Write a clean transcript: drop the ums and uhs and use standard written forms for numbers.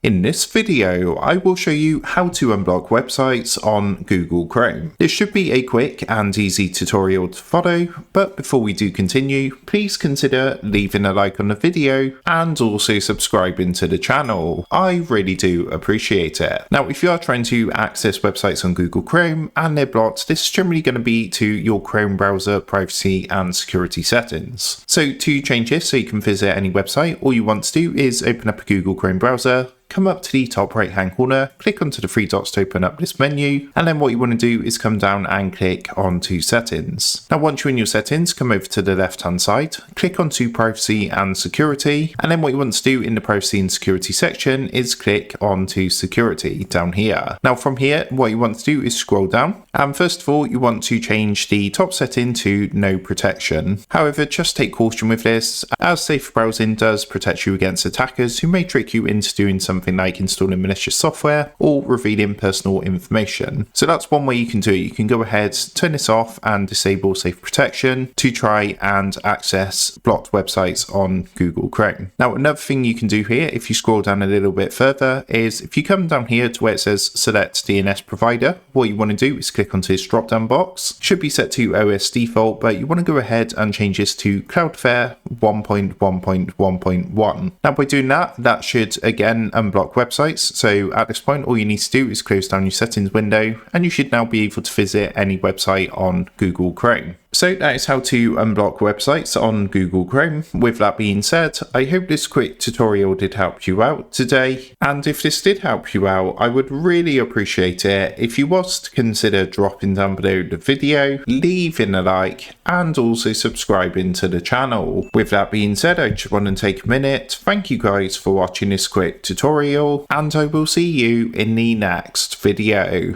In this video, I will show you how to unblock websites on Google Chrome. This should be a quick and easy tutorial to follow, but before we do continue, please consider leaving a like on the video and also subscribing to the channel. I really do appreciate it. Now, if you are trying to access websites on Google Chrome and they're blocked, this is generally going to be to your Chrome browser privacy and security settings. So to change this so you can visit any website, all you want to do is open up a Google Chrome browser, come up to the top right hand corner, click onto the three dots to open up this menu, and then what you want to do is come down and click onto settings. Now once you're in your settings, come over to the left hand side, click onto privacy and security, and then what you want to do in the privacy and security section is click onto security down here. Now from here, what you want to do is scroll down, and first of all you want to change the top setting to no protection. However, just take caution with this, as safe browsing does protect you against attackers who may trick you into doing something like installing malicious software or revealing personal information. So that's one way you can do it. You can go ahead, turn this off and disable safe protection to try and access blocked websites on Google Chrome. Now another thing you can do here, if you scroll down a little bit further, is if you come down here to where it says select DNS provider, what you want to do is click onto this drop down box. It should be set to OS default, but you want to go ahead and change this to Cloudflare 1.1.1.1. Now by doing that, that should again unblock websites. So at this point, all you need to do is close down your settings window and you should now be able to visit any website on Google Chrome. So that is how to unblock websites on Google Chrome. With that being said, I hope this quick tutorial did help you out today. And if this did help you out, I would really appreciate it if you was to consider dropping down below the video, leaving a like, and also subscribing to the channel. With that being said, I just want to take a minute. Thank you guys for watching this quick tutorial, and I will see you in the next video.